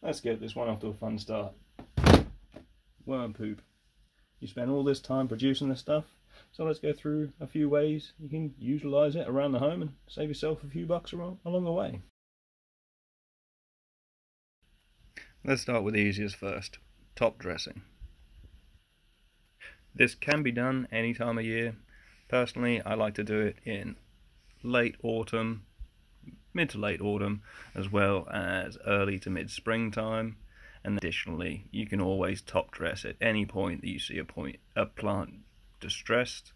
let's get this one off to a fun start. Worm poop. You spend all this time producing this stuff, so let's go through a few ways you can utilise it around the home and save yourself a few bucks along the way. Let's start with the easiest first, top dressing. This can be done any time of year. Personally, I like to do it in late autumn, mid to late autumn, as well as early to mid springtime. And additionally, you can always top dress at any point that you see a plant distressed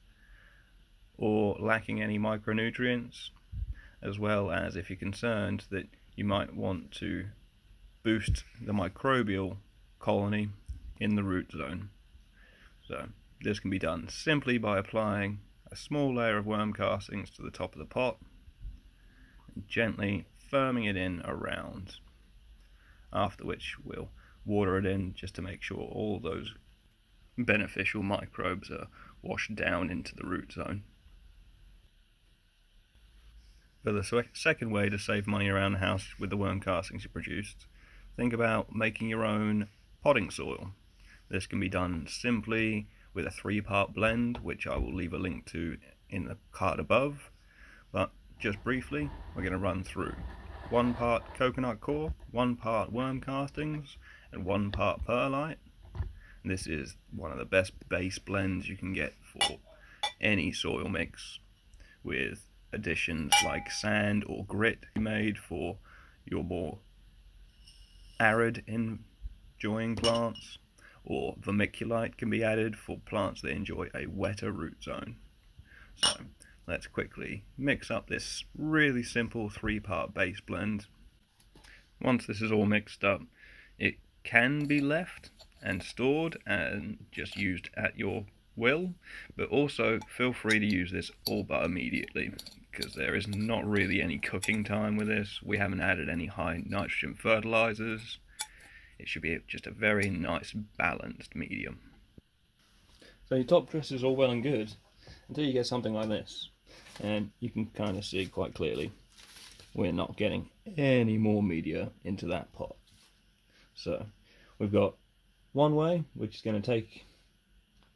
or lacking any micronutrients, as well as if you're concerned that you might want to boost the microbial colony in the root zone. So this can be done simply by applying a small layer of worm castings to the top of the pot and gently firming it in around, after which we'll water it in just to make sure all those beneficial microbes are washed down into the root zone. For the second way to save money around the house with the worm castings you produced, think about making your own potting soil. This can be done simply with a 3-part blend, which I will leave a link to in the card above, but just briefly we're going to run through 1 part coconut coir, 1 part worm castings, and 1 part perlite. And this is one of the best base blends you can get for any soil mix, with additions like sand or grit made for your more arid enjoying plants, or vermiculite can be added for plants that enjoy a wetter root zone. So let's quickly mix up this really simple 3-part base blend. Once this is all mixed up, it can be left and stored and just used at your will, but also feel free to use this all but immediately, because there is not really any cooking time with this. We haven't added any high nitrogen fertilizers. It should be just a very nice balanced medium. So your top dress is all well and good until you get something like this, and you can kind of see quite clearly we're not getting any more media into that pot. So we've got one way which is going to take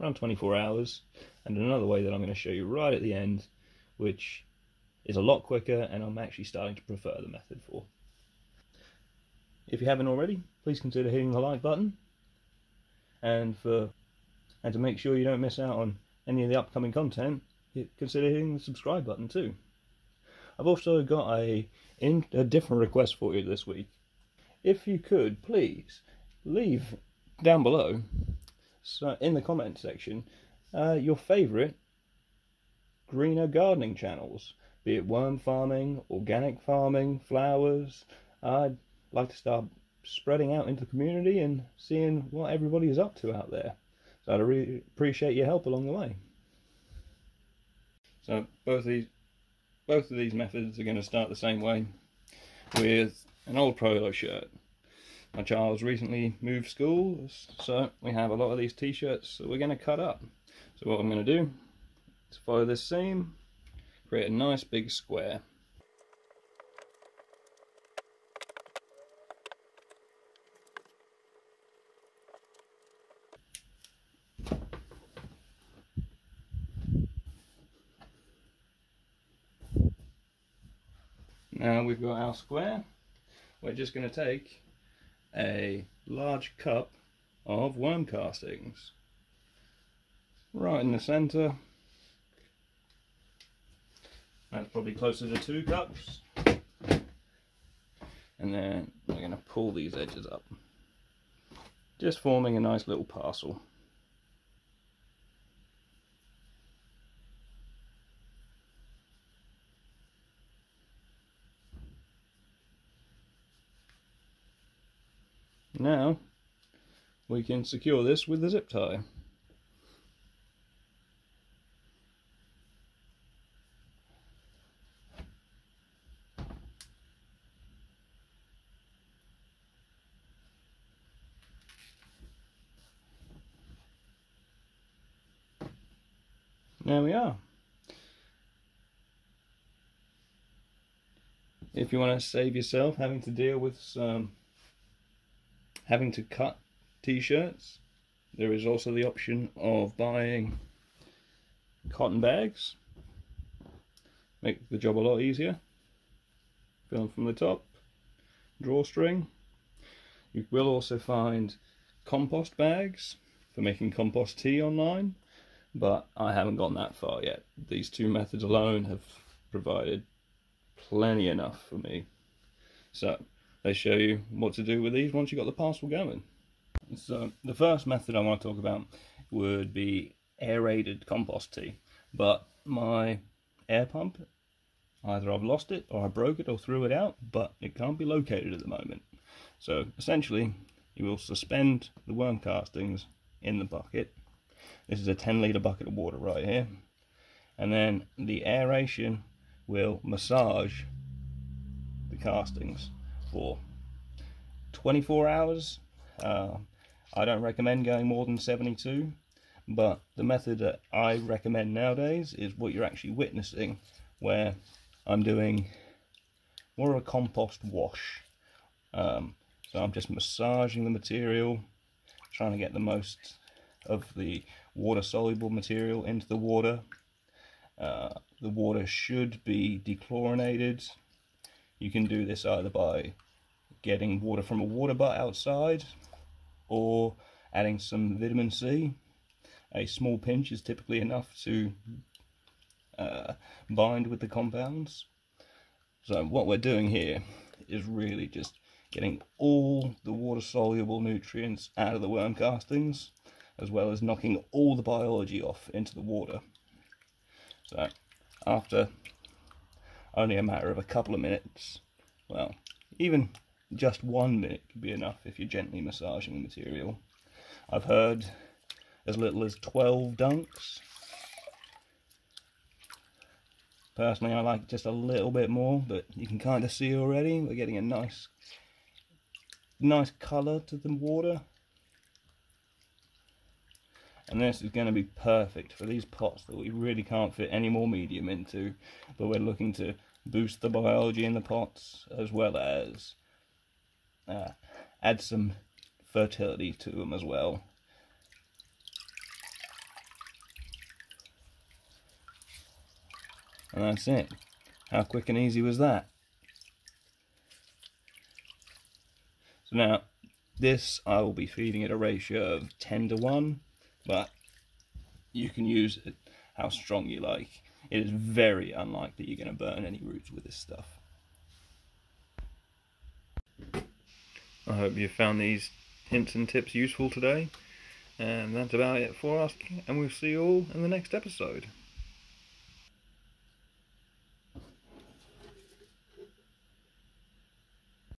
around 24 hours, and another way that I'm going to show you right at the end, which is a lot quicker and I'm actually starting to prefer the method for. If you haven't already, please consider hitting the like button, and to make sure you don't miss out on any of the upcoming content, consider hitting the subscribe button too. I've also got a different request for you this week. If you could please leave down below, so in the comment section, your favourite greener gardening channels, be it worm farming, organic farming, flowers. I'd like to start spreading out into the community and seeing what everybody is up to out there. So I'd really appreciate your help along the way. So both of these methods are going to start the same way, with an old polo shirt. My child's recently moved schools, so we have a lot of these t-shirts that we're going to cut up. So what I'm going to do is follow this seam, create a nice big square. Now we've got our square, we're just going to take a large cup of worm castings right in the centre. That's probably closer to 2 cups. And then we're going to pull these edges up, just forming a nice little parcel. Now we can secure this with the zip tie. There we are. If you want to save yourself having to deal with some having to cut t-shirts, there is also the option of buying cotton bags. Make the job a lot easier. Fill them from the top, drawstring. You will also find compost bags for making compost tea online, but I haven't gone that far yet. These two methods alone have provided plenty enough for me. So they show you what to do with these once you've got the parcel going. So the first method I want to talk about would be aerated compost tea, but my air pump, either I've lost it or I broke it or threw it out, but it can't be located at the moment. So essentially you will suspend the worm castings in the bucket. This is a 10-litre bucket of water right here, and then the aeration will massage the castings for 24 hours. I don't recommend going more than 72, but the method that I recommend nowadays is what you're actually witnessing, where I'm doing more of a compost wash. So I'm just massaging the material, trying to get the most of the water-soluble material into the water. The water should be dechlorinated. You can do this either by getting water from a water butt outside or adding some vitamin C. A small pinch is typically enough to bind with the compounds. So what we're doing here is really just getting all the water-soluble nutrients out of the worm castings, as well as knocking all the biology off into the water. So after only a matter of a couple of minutes, well, even just 1 minute could be enough if you're gently massaging the material. I've heard as little as 12 dunks. Personally, I like just a little bit more, but you can kind of see already we're getting a nice colour to the water. And this is going to be perfect for these pots that we really can't fit any more medium into, but we're looking to boost the biology in the pots, as well as add some fertility to them as well. And that's it. How quick and easy was that? So now, this I will be feeding at a ratio of 10:1, but you can use it how strong you like. It is very unlikely you're going to burn any roots with this stuff. I hope you found these hints and tips useful today. And that's about it for us, and we'll see you all in the next episode.